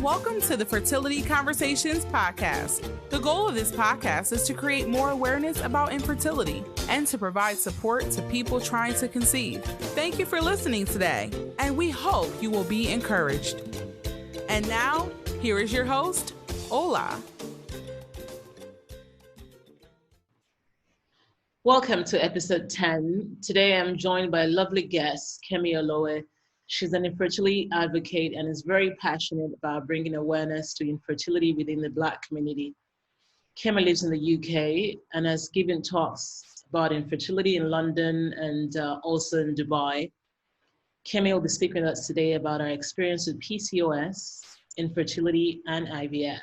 welcome to the Fertility Conversations podcast. The goal of this podcast is to create more awareness about infertility and to provide support to people trying to conceive. Thank you for listening today, and we hope you will be encouraged. And now, here is your host, Ola. Welcome to episode 10. Today I'm joined by a lovely guest, Kemi. She's an infertility advocate and is very passionate about bringing awareness to infertility within the Black community. Kemi lives in the UK and has given talks about infertility in London and also in Dubai. Kemi will be speaking with us today about her experience with PCOS, infertility, and IVF.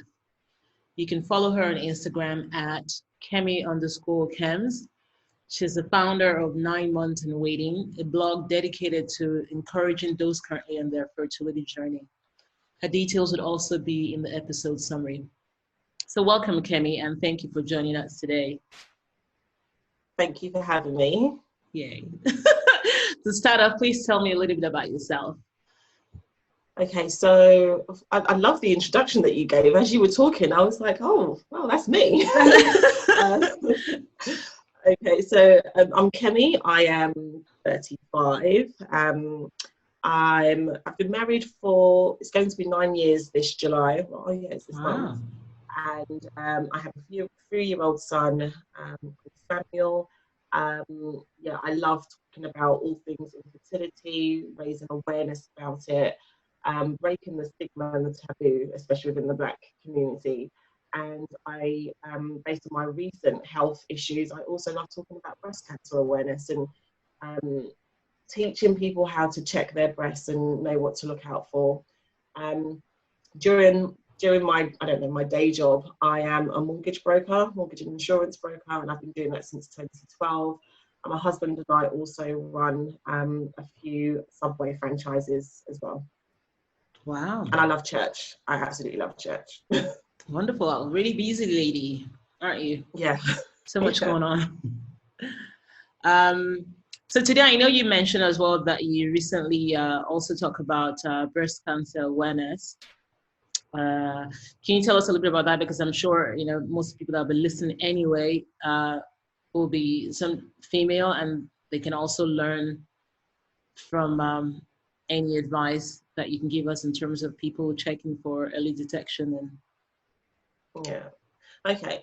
You can follow her on Instagram at Kemi_Kems. She's the founder of 9 Months in Waiting, a blog dedicated to encouraging those currently on their fertility journey. Her details would also be in the episode summary. So welcome, Kemi, and thank you for joining us today. Thank you for having me. Yay. To start off, please tell me a little bit about yourself. Okay, so I love the introduction that you gave. As you were talking, I was like, oh, well, that's me. Okay, so I'm Kemi. I am 35. I've been married for, it's going to be 9 years this July. Oh, yeah, it's this month. And I have a 3-year-old son called Samuel. Yeah, I love talking about all things infertility, raising awareness about it, breaking the stigma and the taboo, especially within the Black community. And I, based on my recent health issues, I also love talking about breast cancer awareness and teaching people how to check their breasts and know what to look out for. During my, my day job, I am a mortgage and insurance broker, and I've been doing that since 2012. And my husband and I also run a few Subway franchises as well. Wow. And I love church. I absolutely love church. Wonderful. Really busy lady, aren't you? Yeah. So much going on. So today, I know you mentioned as well that you recently also talk about breast cancer awareness. Can you tell us a little bit about that? Because I'm sure, most people that have been listening anyway will be some female, and they can also learn from any advice that you can give us in terms of people checking for early detection. And yeah. Okay.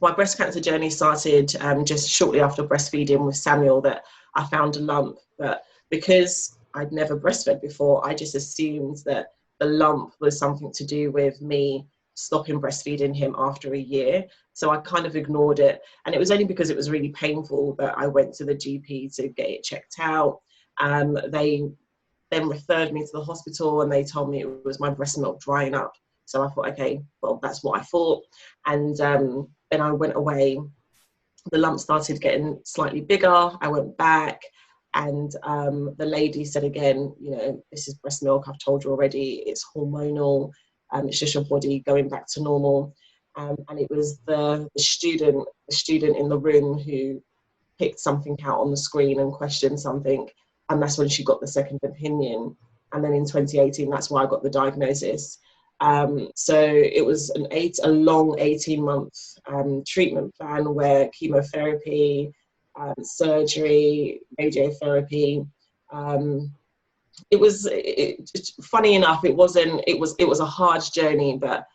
My breast cancer journey started just shortly after breastfeeding with Samuel, that I found a lump. But because I'd never breastfed before, I just assumed that the lump was something to do with me stopping breastfeeding him after a year. So I kind of ignored it. And it was only because it was really painful that I went to the GP to get it checked out. They then referred me to the hospital and they told me it was my breast milk drying up. So I thought, okay, well, that's what I thought. And then I went away. The lump started getting slightly bigger. I went back and the lady said again, this is breast milk. I've told you already, it's hormonal. It's just your body going back to normal. And it was the student in the room who picked something out on the screen and questioned something. And that's when she got the second opinion. And then in 2018, that's why I got the diagnosis. So it was a long 18-month treatment plan where chemotherapy, surgery, radiotherapy. Funny enough, it was a hard journey, but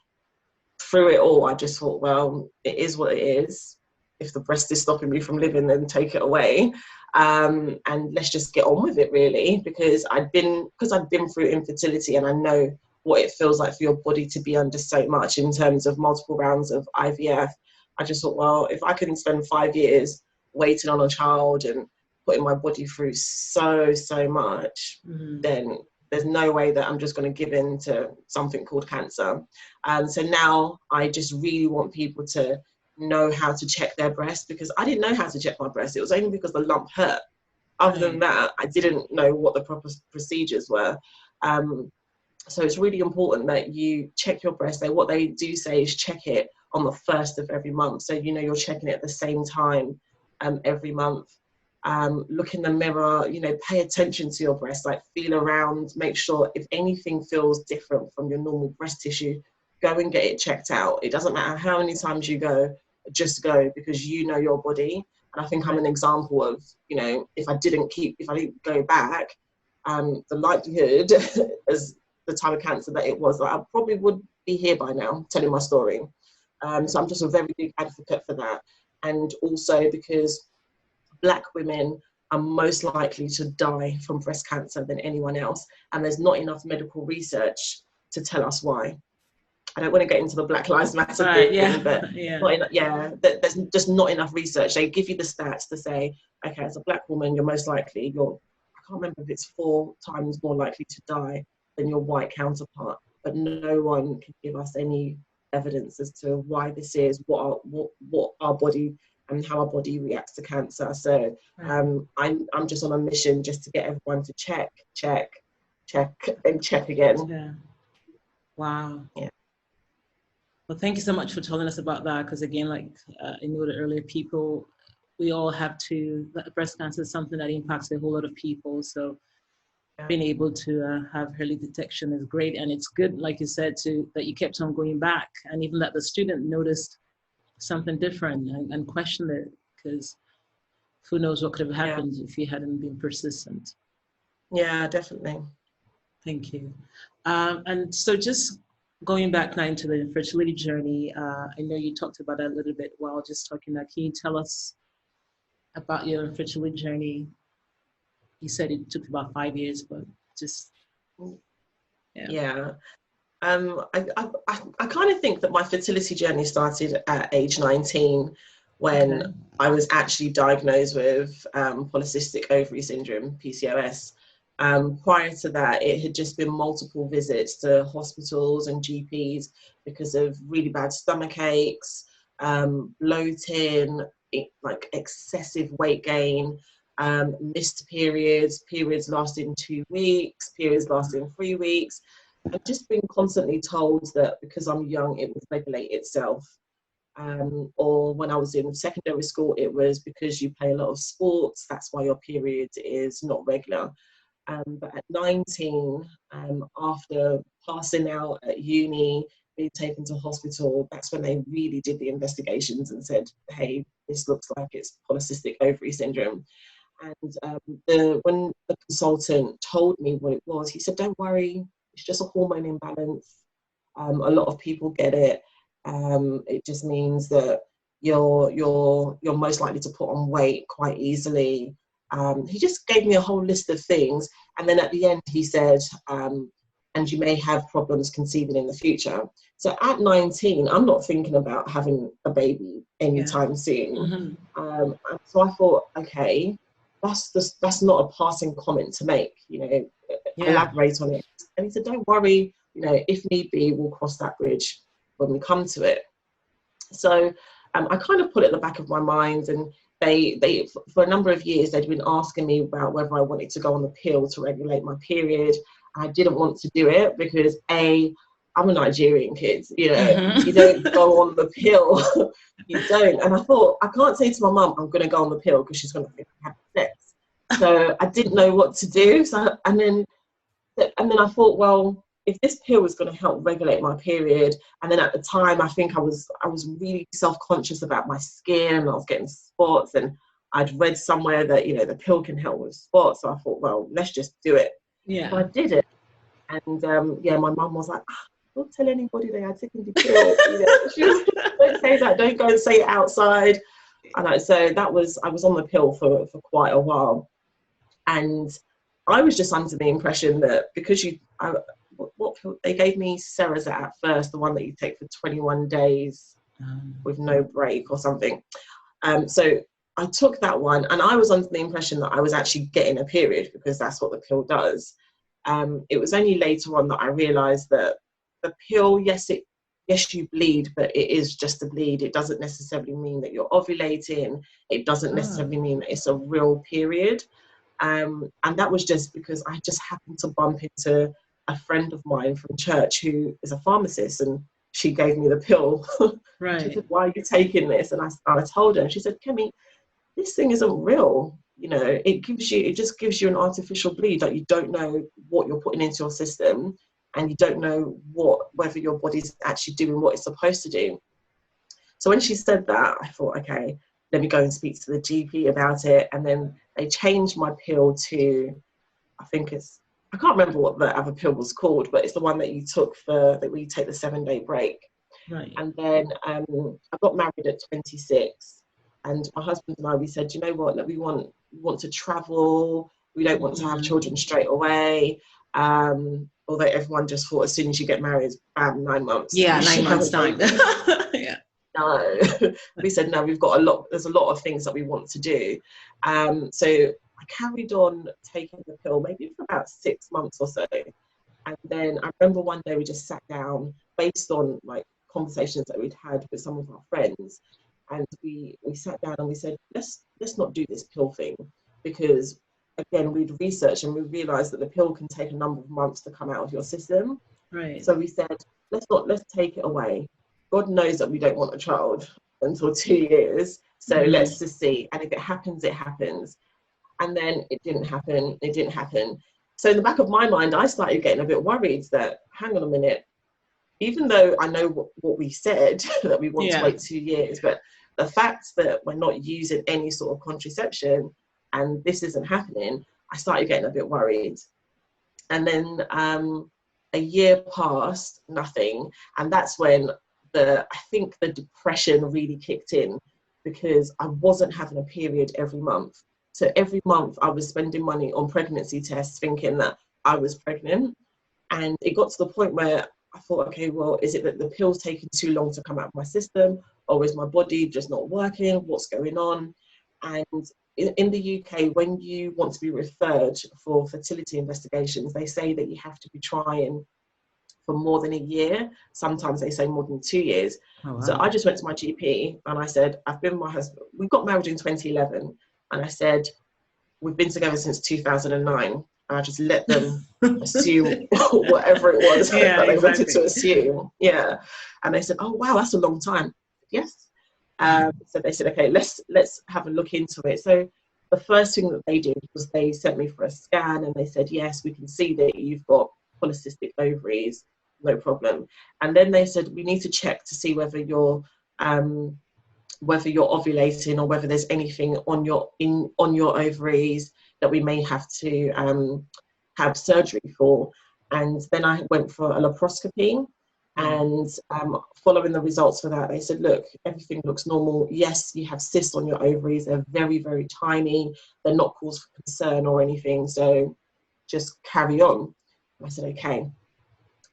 through it all, I just thought, well, it is what it is. If the breast is stopping me from living, then take it away. And let's just get on with it, really, because I've been through infertility and I know what it feels like for your body to be under so much in terms of multiple rounds of IVF. I just thought, well, if I can spend 5 years waiting on a child and putting my body through so much, then there's no way that I'm just going to give in to something called cancer. So now I just really want people to know how to check their breast, because I didn't know how to check my breast. It was only because the lump hurt. Other than that, I didn't know what the proper procedures were. So it's really important that you check your breast. What they do say is check it on the 1st of every month. So, you're checking it at the same time every month. look in the mirror, you know, pay attention to your breast, like feel around, make sure if anything feels different from your normal breast tissue, go and get it checked out. It doesn't matter how many times you go, just go, because you know your body. And I think I'm an example of, you know, if I didn't go back, the likelihood as the type of cancer that it was, like, I probably would be here by now telling my story. So I'm just a very big advocate for that. And also because Black women are most likely to die from breast cancer than anyone else. And there's not enough medical research to tell us why. I don't want to get into the Black Lives Matter thing, but there's just not enough research. They give you the stats to say, okay, as a Black woman, you're most likely, I can't remember if it's 4 times more likely to die than your white counterpart. But no one can give us any evidence as to why this is, what our body and how our body reacts to cancer. So I'm just on a mission just to get everyone to check and check again. Yeah. Wow. Yeah. Well, thank you so much for telling us about that. Because again, like I noted earlier, we all have to, breast cancer is something that impacts a whole lot of people. So being able to have early detection is great. And it's good, like you said, that you kept on going back, and even that the student noticed something different and questioned it, because who knows what could have happened if you hadn't been persistent. Yeah, definitely. Thank you. And so just going back now into the infertility journey, I know you talked about that a little bit while just talking. Can you tell us about your infertility journey? You said it took about 5 years, but just I kind of think that my fertility journey started at age 19 when I was actually diagnosed with polycystic ovary syndrome, PCOS. Prior to that, it had just been multiple visits to hospitals and GPs because of really bad stomach aches, bloating, like excessive weight gain, missed periods lasting 2 weeks, periods lasting 3 weeks. I've just been constantly told that because I'm young, it would regulate itself. Or when I was in secondary school, it was because you play a lot of sports, that's why your period is not regular. But at 19, after passing out at uni, being taken to hospital, that's when they really did the investigations and said, hey, this looks like it's polycystic ovary syndrome. And when the consultant told me what it was, he said, don't worry, it's just a hormone imbalance. A lot of people get it. It just means that you're most likely to put on weight quite easily. He just gave me a whole list of things. And then at the end, he said, and you may have problems conceiving in the future. So at 19, I'm not thinking about having a baby anytime soon. So I thought, okay, that's not a passing comment to make, you know, elaborate on it. And he said, don't worry, you know, if need be, we'll cross that bridge when we come to it. So I kind of put it at the back of my mind, and they for a number of years, they'd been asking me about whether I wanted to go on the pill to regulate my period. I didn't want to do it because I'm a Nigerian kid, you know, you don't go on the pill, you don't. And I thought, I can't say to my mum, I'm going to go on the pill because she's going to think I have sex. So I didn't know what to do. So, and then I thought, well, if this pill was going to help regulate my period, and then at the time, I think I was really self-conscious about my skin. I was getting spots, and I'd read somewhere that, you know, the pill can help with spots. So I thought, well, let's just do it. Yeah. So I did it. And my mum was like, don't tell anybody they are taking the pill. You know, she was, don't say that. Don't go and say it outside. And so I was on the pill for quite a while. And I was just under the impression that because what pill they gave me, Cerazette at first, the one that you take for 21 days with no break or something. So I took that one, and I was under the impression that I was actually getting a period because that's what the pill does. It was only later on that I realised that the pill, yes, you bleed, but it is just a bleed. It doesn't necessarily mean that you're ovulating. It doesn't necessarily mean that it's a real period. And that was just because I just happened to bump into a friend of mine from church who is a pharmacist, and she gave me the pill. Right. She said, why are you taking this? And I told her, and she said, Kemi, this thing isn't real. you know, it just gives you an artificial bleed. Like, you don't know what you're putting into your system, and you don't know whether your body's actually doing what it's supposed to do. So when she said that, I thought, okay, let me go and speak to the GP about it. And then they changed my pill to, I can't remember what the other pill was called, but it's the one that you took where you take the 7-day break. Right. And then I got married at 26, and my husband and I, we said, you know what, like, we want to travel. We don't want to have children straight away. Although everyone just thought as soon as you get married, bam, 9 months. Yeah, 9 months time. Yeah. No, we said no. There's a lot of things that we want to do. So I carried on taking the pill maybe for about 6 months or so, and then I remember one day we just sat down based on like conversations that we'd had with some of our friends, and we sat down and we said, let's not do this pill thing, because again, we'd researched and we realized that the pill can take a number of months to come out of your system. Right. So we said, let's take it away. God knows that we don't want a child until 2 years. So let's just see. And if it happens, it happens. And then it didn't happen. So in the back of my mind, I started getting a bit worried that, hang on a minute, even though I know what we said, that we want to wait 2 years, but the fact that we're not using any sort of contraception and this isn't happening, I started getting a bit worried. And then a year passed, nothing. And that's when I think the depression really kicked in, because I wasn't having a period every month. So every month I was spending money on pregnancy tests thinking that I was pregnant. And it got to the point where I thought, okay, well, is it that the pill's taking too long to come out of my system? Or is my body just not working? What's going on? And in the UK, when you want to be referred for fertility investigations, they say that you have to be trying for more than a year. Sometimes they say more than 2 years. Oh, wow. So I just went to my GP and I said, I've been with my husband. We got married in 2011. And I said, we've been together since 2009. And I just let them assume whatever it was that they wanted to assume. Yeah. And they said, oh, wow, that's a long time. Yes. So they said, okay, let's have a look into it. So the first thing that they did was they sent me for a scan, and they said, yes, we can see that you've got polycystic ovaries, no problem. And then they said, we need to check to see whether you're ovulating, or whether there's anything on your ovaries that we may have to have surgery for. And then I went for a laparoscopy, and following the results for that, they said, look, everything looks normal. Yes, you have cysts on your ovaries. They're very, very tiny. They're not cause for concern or anything. So just carry on. I said, okay.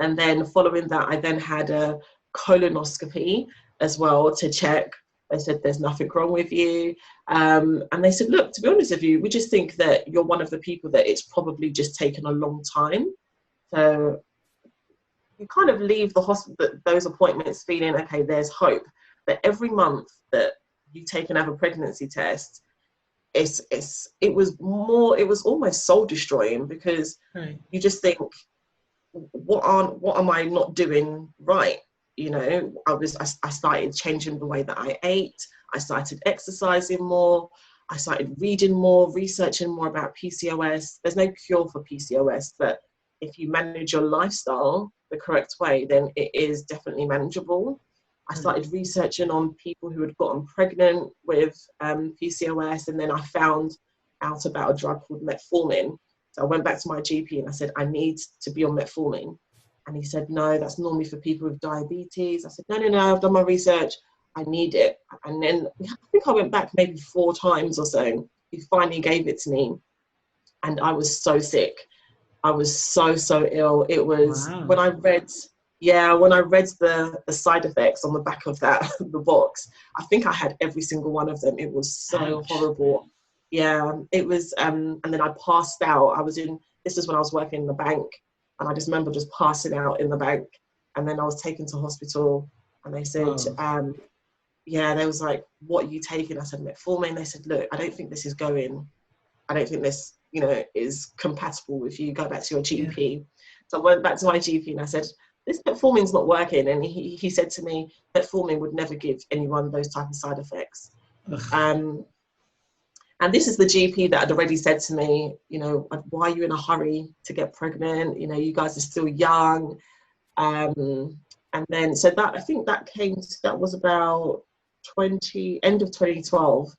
And then following that, I then had a colonoscopy as well to check. They said, there's nothing wrong with you. And they said, look, to be honest with you, we just think that you're one of the people that it's probably just taken a long time. So you kind of leave the hospital, those appointments feeling, okay, there's hope. But every month that you take and have a pregnancy test, it was almost soul destroying, because you just think, what am I not doing right? You know, I started changing the way that I ate. I started exercising more. I started reading more, researching more about PCOS. There's no cure for PCOS, but if you manage your lifestyle the correct way, then it is definitely manageable. I started researching on people who had gotten pregnant with PCOS, and then I found out about a drug called metformin. So I went back to my GP and I said, I need to be on metformin. And he said, no, that's normally for people with diabetes. I said, no, I've done my research. I need it. And then I think I went back maybe 4 times or so. He finally gave it to me. And I was so sick. I was so ill. It was when I read the side effects on the back of the box, I think I had every single one of them. It was so horrible. Yeah, it was. And then I passed out. This is when I was working in the bank. And I just remember just passing out in the bank. And then I was taken to hospital, and they said, they was like, what are you taking? I said, metformin. They said, look, I don't think this is compatible with you. Go back to your GP. Yeah. So I went back to my GP and I said, this metformin's not working. And he said to me, metformin would never give anyone those type of side effects. And this is the GP that had already said to me, you know, why are you in a hurry to get pregnant? You know, you guys are still young. And then, so that, I think that was about end of 2012.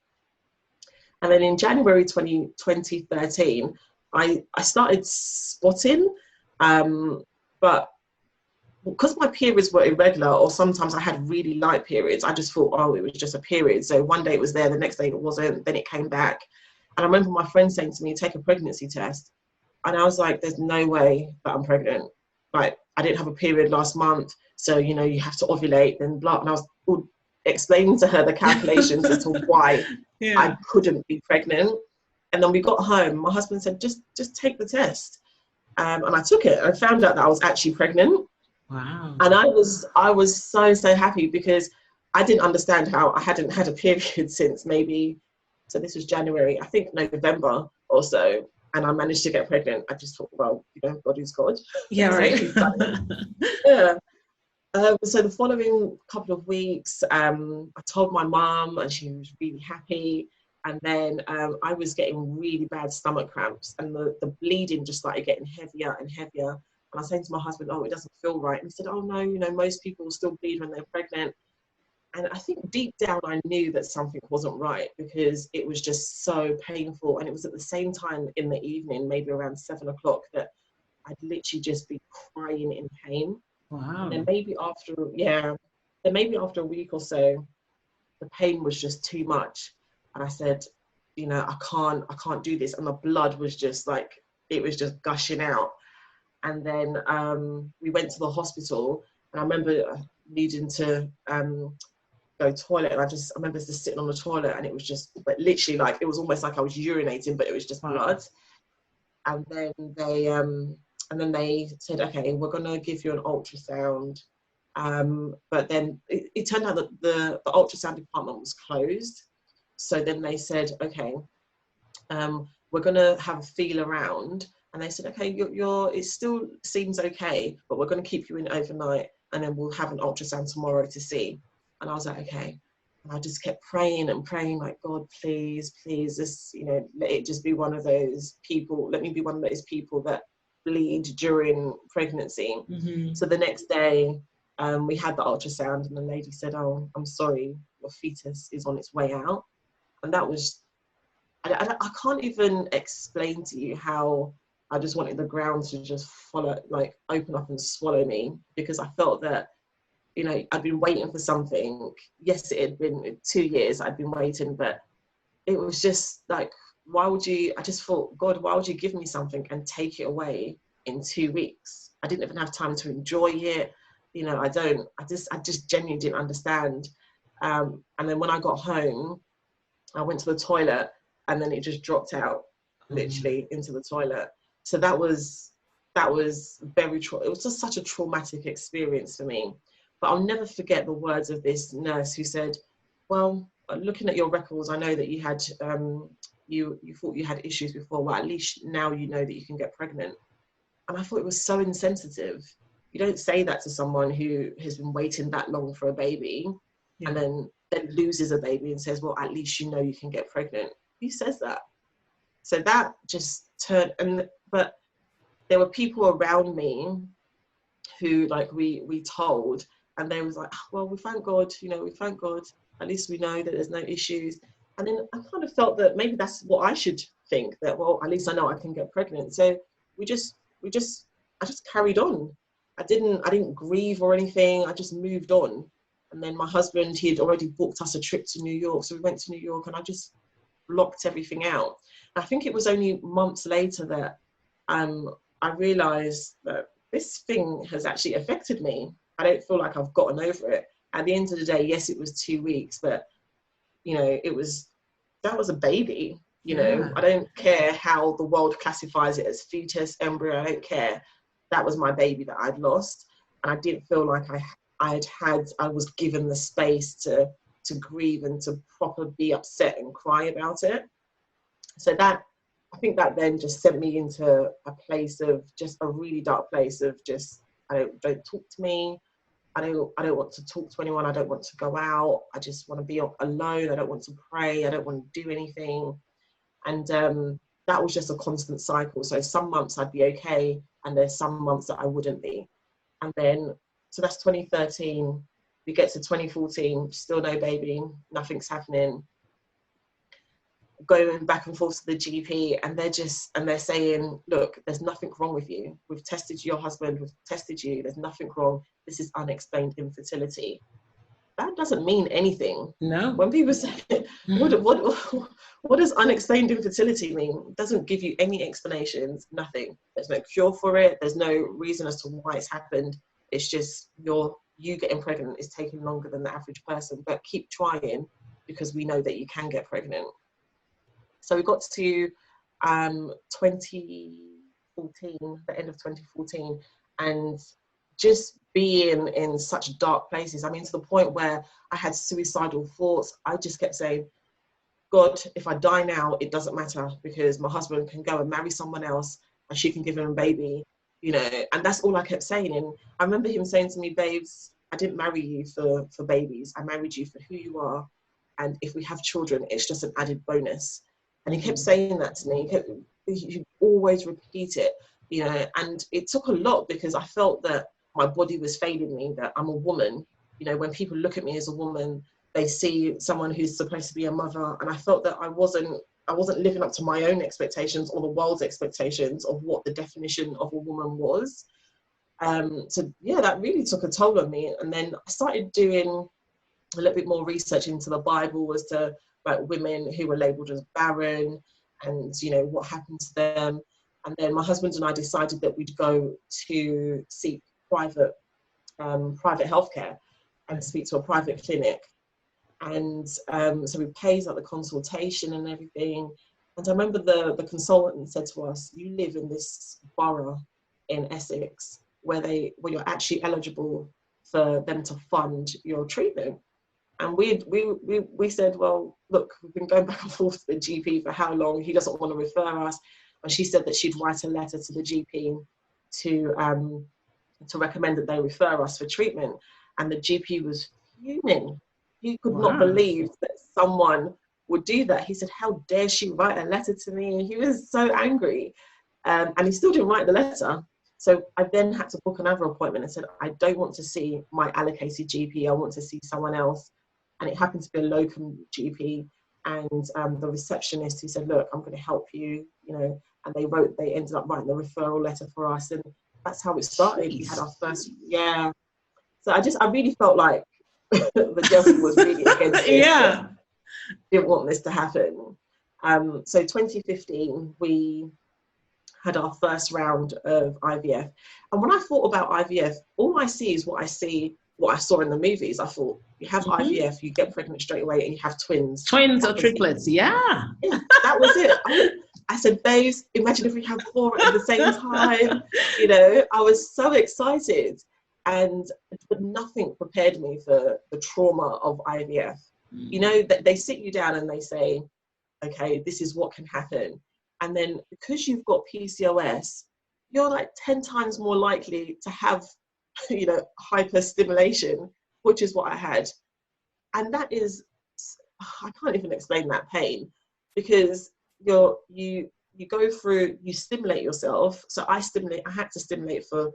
And then in January 2013, I started spotting, but because my periods were irregular, or sometimes I had really light periods, I just thought, oh, it was just a period. So one day it was there, the next day it wasn't, then it came back. And I remember my friend saying to me, take a pregnancy test. And I was like, there's no way that I'm pregnant. Like, I didn't have a period last month, so, you know, you have to ovulate, then blah. And I was explaining to her the calculations as to why I couldn't be pregnant. And then we got home, my husband said, just take the test. And I took it. I found out that I was actually pregnant. Wow. And I was so happy, because I didn't understand how I hadn't had a period since maybe, so this was January, I think November or so, and I managed to get pregnant. I just thought, well, you know, God is God. Yeah, right. Yeah. So the following couple of weeks, I told my mum, and she was really happy. And then I was getting really bad stomach cramps, and the bleeding just started getting heavier and heavier. And I was saying to my husband, oh, it doesn't feel right. And he said, oh, no, you know, most people still bleed when they're pregnant. And I think deep down, I knew that something wasn't right, because it was just so painful. And it was at the same time in the evening, maybe around 7 o'clock, that I'd literally just be crying in pain. Wow. And then maybe after a week or so, the pain was just too much. And I said, you know, I can't do this. And the blood was just like, it was just gushing out. And then we went to the hospital, and I remember needing to go toilet. And I remember just sitting on the toilet, and it was just, but literally, like, it was almost like I was urinating, but it was just blood. And then they said, okay, we're going to give you an ultrasound. But then it turned out that the ultrasound department was closed. So then they said, okay, we're going to have a feel around. And they said, okay, it still seems okay, but we're going to keep you in overnight, and then we'll have an ultrasound tomorrow to see. And I was like, okay. And I just kept praying and praying, like, God, please, just, you know, let it just be one of those people. Let me be one of those people that bleed during pregnancy. Mm-hmm. So the next day, we had the ultrasound, and the lady said, oh, I'm sorry, your fetus is on its way out. And that was, I can't even explain to you how I just wanted the ground to just open up and swallow me, because I felt that, you know, I'd been waiting for something. Yes, it had been 2 years I'd been waiting, but it was just like, I just thought, God, why would you give me something and take it away in 2 weeks? I didn't even have time to enjoy it. You know, I just genuinely didn't understand. And then when I got home, I went to the toilet, and then it just dropped out, literally into the toilet. So that was very it was just such a traumatic experience for me. But I'll never forget the words of this nurse who said, well, looking at your records, I know that you had you thought you had issues before. Well, at least now you know that you can get pregnant. And I thought it was so insensitive. You don't say that to someone who has been waiting that long for a baby, and then loses a baby and says, well, at least you know you can get pregnant. Who says that? So that just turned, but there were people around me who, like, we told, and they was like, oh, well, we thank God, you know, at least we know that there's no issues. And then I kind of felt that maybe that's what I should think, that, well, at least I know I can get pregnant. So I just carried on. I didn't grieve or anything. I just moved on. And then my husband, he had already booked us a trip to New York. So we went to New York, and I just blocked everything out. I think it was only months later that I realized that this thing has actually affected me. I don't feel like I've gotten over it. At the end of the day, yes, it was 2 weeks, but, you know, that was a baby. You know, I don't care how the world classifies it as fetus, embryo, I don't care. That was my baby that I'd lost. And I didn't feel like I was given the space to grieve and to properly be upset and cry about it. So that, I think that then just sent me into a place of just a really dark place of just, don't talk to me. I don't want to talk to anyone. I don't want to go out. I just want to be alone. I don't want to pray. I don't want to do anything. And that was just a constant cycle. So some months I'd be okay, and there's some months that I wouldn't be. And then, so that's 2013. We get to 2014, still no baby, nothing's happening. Going back and forth to the GP, and they're saying, look, there's nothing wrong with you. We've tested your husband, we've tested you, there's nothing wrong. This is unexplained infertility. That doesn't mean anything. No. When people say, what does unexplained infertility mean? It doesn't give you any explanations, nothing. There's no cure for it. There's no reason as to why it's happened. It's just you getting pregnant is taking longer than the average person, but keep trying because we know that you can get pregnant. So we got to 2014, the end of 2014, and just being in such dark places. I mean, to the point where I had suicidal thoughts. I just kept saying, God, if I die now, it doesn't matter, because my husband can go and marry someone else and she can give him a baby, you know. And that's all I kept saying. And I remember him saying to me, babes, I didn't marry you for babies. I married you for who you are. And if we have children, it's just an added bonus. And he kept saying that to me. He always repeat it, you know. And it took a lot, because I felt that my body was failing me, that I'm a woman. You know, when people look at me as a woman, they see someone who's supposed to be a mother. And I felt that I wasn't living up to my own expectations or the world's expectations of what the definition of a woman was. So yeah, that really took a toll on me. And then I started doing a little bit more research into the Bible as to like women who were labelled as barren, and you know what happened to them. And then my husband and I decided that we'd go to seek private healthcare and speak to a private clinic. And so we paid like the consultation and everything. And I remember the consultant said to us, you live in this borough in Essex where you're actually eligible for them to fund your treatment. And we said, well, look, we've been going back and forth to the GP for how long? He doesn't want to refer us. And she said that she'd write a letter to the GP to recommend that they refer us for treatment. And the GP was fuming. He could not believe that someone would do that. He said, how dare she write a letter to me? He was so angry. And he still didn't write the letter. So I then had to book another appointment and said, I don't want to see my allocated GP. I want to see someone else. And it happened to be a locum GP. And the receptionist, who said, look, I'm going to help you, you know, and they ended up writing the referral letter for us. And that's how it started. We had our first, So I really felt like the devil was really against this. Yeah. Didn't want this to happen. So 2015, we had our first round of IVF. And when I thought about IVF, all I see is what I saw in the movies. I thought, you have IVF, you get pregnant straight away, and you have twins. Twins or triplets, yeah, that was it. I said, babes, imagine if we have 4 at the same time. You know, I was so excited. But nothing prepared me for the trauma of IVF. You know, that they sit you down and they say, okay, this is what can happen. And then because you've got PCOS, you're like 10 times more likely to have, you know, hyperstimulation, which is what I had. And that is, I can't even explain that pain, because you go through, you stimulate yourself. So I had to stimulate for,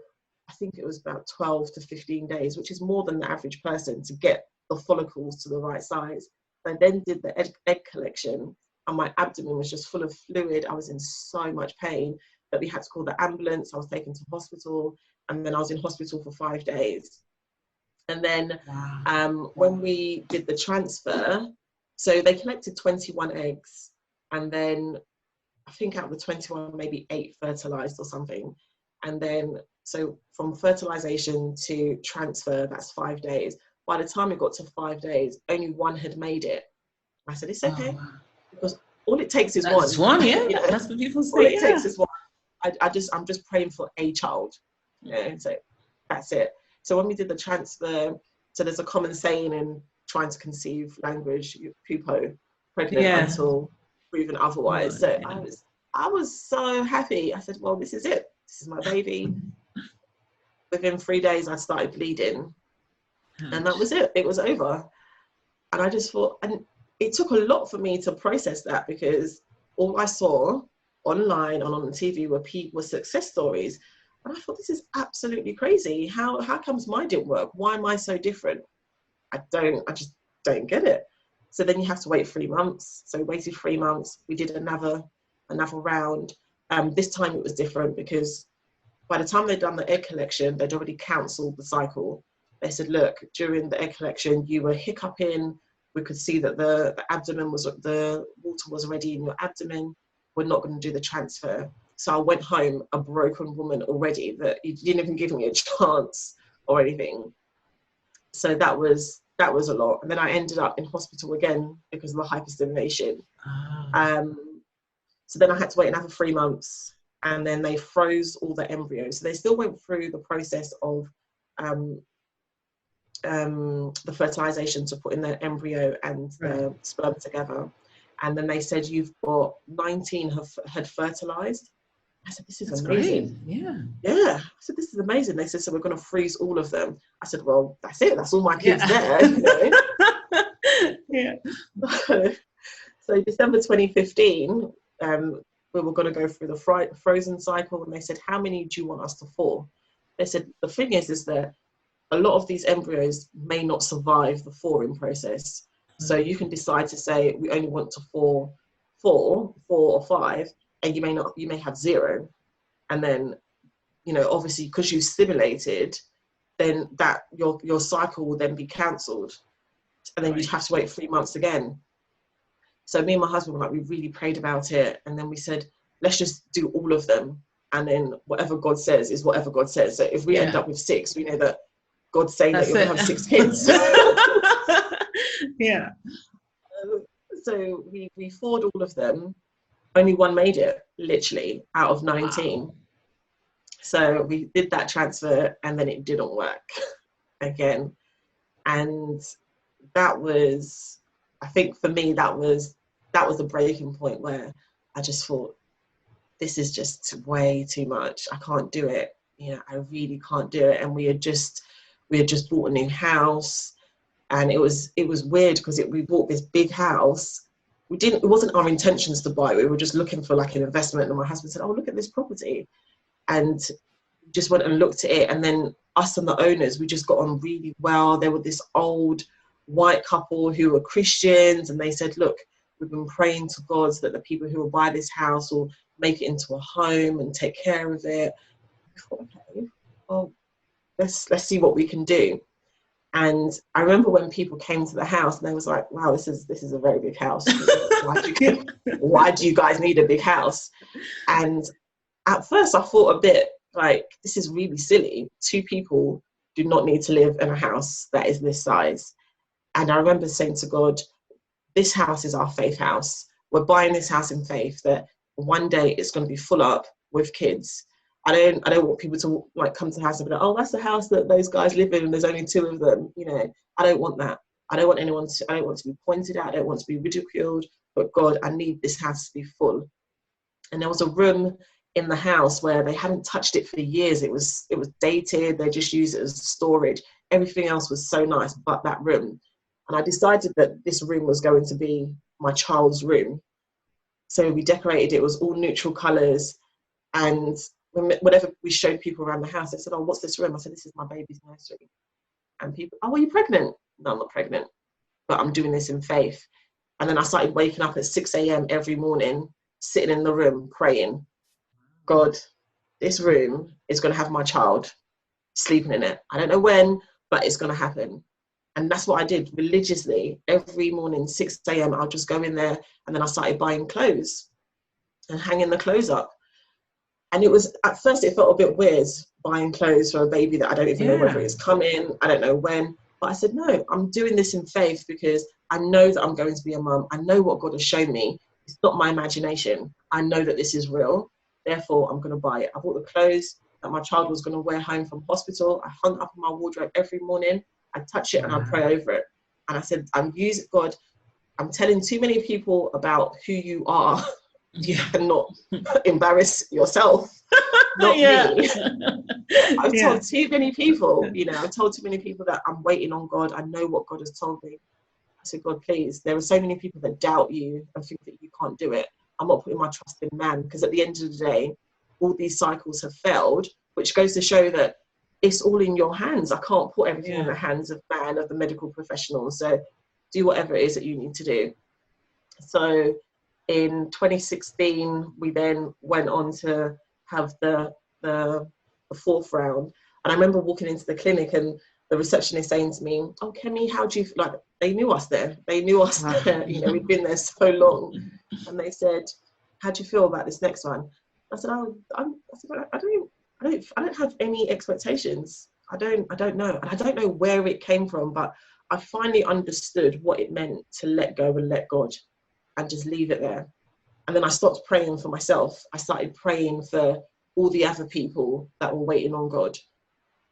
I think it was about 12 to 15 days, which is more than the average person, to get the follicles to the right size. I then did the egg collection, and my abdomen was just full of fluid. I was in so much pain that we had to call the ambulance. I was taken to hospital, and then I was in hospital for 5 days. And then when we did the transfer, so they collected 21 eggs, and then I think out of the 21, maybe 8 fertilized or something. And then, so from fertilization to transfer, that's 5 days. By the time it got to 5 days, only 1 had made it. I said, it's okay, because all it takes is one. That's one, yeah. You know, that's what people say. All it takes is one. I'm just praying for a child. You know, so that's it. So when we did the transfer, so there's a common saying in trying to conceive language, pupo, pregnant until proven otherwise. So I was so happy. I said, well, this is it. This is my baby. Within 3 days, I started bleeding. And that was it. It was over. And I just thought, and it took a lot for me to process that, because all I saw online and on the TV were success stories. And I thought, this is absolutely crazy. How comes mine didn't work? Why am I so different? I just don't get it. So then you have to wait 3 months. So we waited 3 months. We did another round. This time it was different because by the time they'd done the egg collection, they'd already cancelled the cycle. They said, look, during the egg collection, you were hiccuping. We could see that the water was already in your abdomen. We're not going to do the transfer. So I went home a broken woman already, that you didn't even give me a chance or anything. So that was a lot. And then I ended up in hospital again because of the hyperstimulation. So then I had to wait another 3 months, and then they froze all the embryos. So they still went through the process of the fertilization to put in the embryo and the sperm together. And then they said, you've got 19 had fertilized. I said, this is amazing. Great. Yeah. I said, this is amazing. They said, so we're going to freeze all of them. I said, well, that's it. That's all my kids there. You know? Yeah. So December 2015, we were going to go through the frozen cycle, and they said, how many do you want us to thaw? They said, the thing is that a lot of these embryos may not survive the thawing process. So you can decide to say, we only want to thaw 4 or 5, and you may have 0. And then, you know, obviously because you stimulated, then that your cycle will then be cancelled. And then you'd have to wait 3 months again. So me and my husband were like, we really prayed about it. And then we said, let's just do all of them. And then whatever God says is whatever God says. So if we end up with 6, we know that God's saying that you're going to have 6 kids. Yeah. So we thawed all of them. Only one made it, literally, out of 19. Wow. So we did that transfer, and then it didn't work again. And that was, I think for me, that was the breaking point where I just thought, this is just way too much. I can't do it. You know, I really can't do it. And we had just bought a new house, and it was weird because we bought this big house. It wasn't our intentions to buy it. We were just looking for like an investment. And my husband said, oh, look at this property. And just went and looked at it. And then us and the owners, we just got on really well. They were this old white couple who were Christians. And they said, look, we've been praying to God that the people who will buy this house will make it into a home and take care of it. I thought, okay, well, let's see what we can do. And I remember when people came to the house and they was like, wow, this is a very big house. Why do you guys need a big house? And at first I thought a bit like, this is really silly. 2 people do not need to live in a house that is this size. And I remember saying to God, this house is our faith house. We're buying this house in faith that one day it's going to be full up with kids. I don't want people to like come to the house and be like, oh, that's the house that those guys live in and there's only 2 of them. You know, I don't want that. I don't want to be pointed at. I don't want to be ridiculed. But God, I need this house to be full. And there was a room in the house where they hadn't touched it for years. It was dated. They just used it as storage. Everything else was so nice, but that room. And I decided that this room was going to be my child's room. So we decorated it. It was all neutral colours. And whenever we showed people around the house, they said, oh, what's this room? I said, this is my baby's nursery. And people, oh, are you pregnant? No, I'm not pregnant, but I'm doing this in faith. And then I started waking up at 6 a.m. every morning, sitting in the room, praying, God, this room is going to have my child sleeping in it. I don't know when, but it's going to happen. And that's what I did religiously. Every morning, 6 a.m., I'll just go in there. And then I started buying clothes and hanging the clothes up. And it was, at first, it felt a bit weird buying clothes for a baby that I don't even know whether it's coming. I don't know when. But I said, no, I'm doing this in faith because I know that I'm going to be a mum. I know what God has shown me. It's not my imagination. I know that this is real. Therefore, I'm going to buy it. I bought the clothes that my child was going to wear home from hospital. I hung up in my wardrobe every morning. I touch it and I pray over it. And I said, I'm using God. I'm telling too many people about who you are. You cannot embarrass yourself, not me. I've told too many people, I've told too many people that I'm waiting on God. I know what God has told me. I said, God, please, there are so many people that doubt you and think that you can't do it. I'm not putting my trust in man, because at the end of the day, all these cycles have failed, which goes to show that it's all in your hands. I can't put everything in the hands of man, of the medical professionals. So do whatever it is that you need to do. So in 2016, we then went on to have the fourth round. And I remember walking into the clinic and the receptionist saying to me, "Oh, Kemi, how do you feel?" Like, they knew us there. They knew us there. You know, we'd been there so long. And they said, "How do you feel about this next one?" I said, I don't have any expectations. I don't know. And I don't know where it came from, but I finally understood what it meant to let go and let God and just leave it there. And then I stopped praying for myself. I started praying for all the other people that were waiting on God.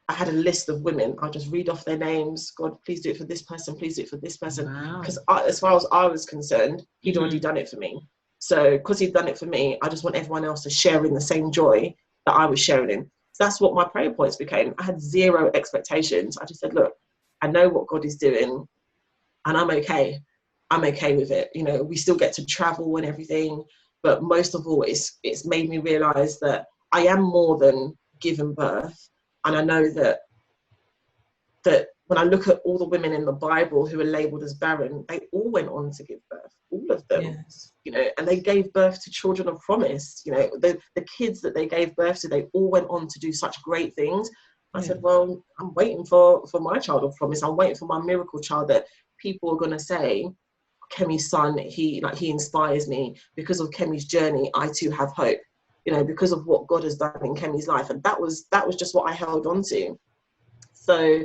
I had a list of women. I'll just read off their names. God, please do it for this person. Please do it for this person. Because as far as I was concerned, he'd already done it for me. So because he'd done it for me, I just want everyone else to share in the same joy that I was sharing in. So that's what my prayer points became. I had zero expectations. I just said, look, I know what God is doing and I'm okay. I'm okay with it. You know, we still get to travel and everything. But most of all, it's made me realize that I am more than giving birth. And I know that when I look at all the women in the Bible who are labeled as barren, they all went on to give birth, all of them. Yes. You know, and they gave birth to children of promise. You know, the kids that they gave birth to, they all went on to do such great things. I said, well, I'm waiting for my child of promise. I'm waiting for my miracle child that people are going to say, Kemi's son, he inspires me. Because of Kemi's journey, I too have hope. You know, because of what God has done in Kemi's life. And that was just what I held on to. So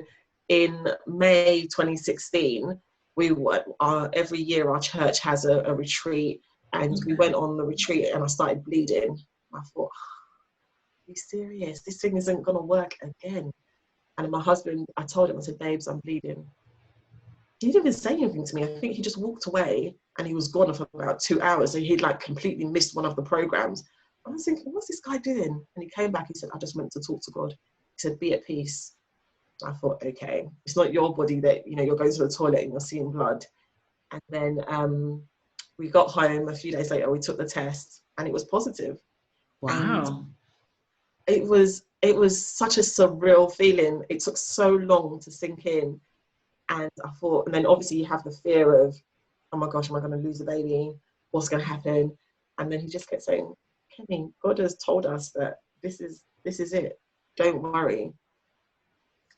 in May 2016, we were, every year our church has a retreat, and we went on the retreat and I started bleeding. I thought, are you serious? This thing isn't going to work again. And my husband, I told him, I said, babes, I'm bleeding. He didn't even say anything to me. I think he just walked away and he was gone for about 2 hours. So he'd like completely missed one of the programs. I was thinking, what's this guy doing? And he came back, he said, I just went to talk to God. He said, be at peace. I thought, okay, it's not your body that, you know, you're going to the toilet and you're seeing blood. And then we got home a few days later, we took the test and it was positive. Wow. And it was such a surreal feeling. It took so long to sink in. And I thought, and then obviously you have the fear of, oh my gosh, am I going to lose the baby? What's going to happen? And then he just kept saying, Kemi, God has told us that this is it. Don't worry.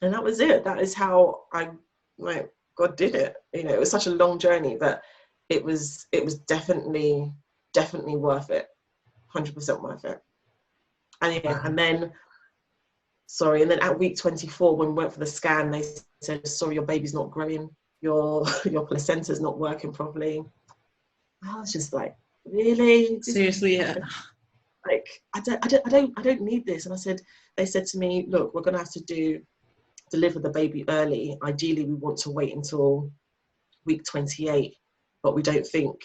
And that was it. That is how God did it. You know, it was such a long journey, but it was definitely worth it. 100% worth it. And yeah, and then at week 24, when we went for the scan, they said, sorry, your baby's not growing. Your placenta's not working properly. I was just like, really? Seriously, yeah. Like, I don't need this. And they said to me, look, we're going to have to deliver the baby early. Ideally, we want to wait until week 28, but we don't think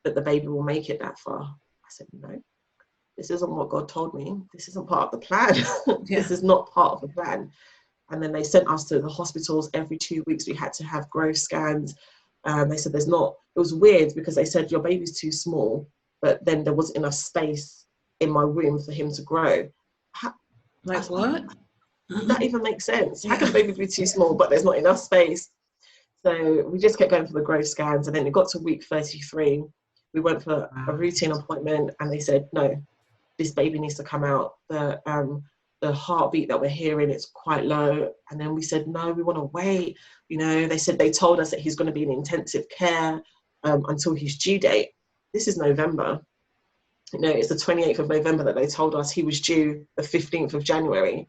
that the baby will make it that far. I said, no, this isn't what God told me. This isn't part of the plan. This is not part of the plan. And then they sent us to the hospitals every 2 weeks. We had to have growth scans. They said it was weird because they said your baby's too small, but then there wasn't enough space in my womb for him to grow. What? That even makes sense. How can a baby be too small, but there's not enough space? So we just kept going for the growth scans. And then it got to week 33. We went for a routine appointment and they said, no, this baby needs to come out. The heartbeat that we're hearing, it's quite low. And then we said, no, we want to wait. You know, they told us that he's going to be in intensive care until his due date. This is November. You know, it's the 28th of November that they told us he was due the 15th of January.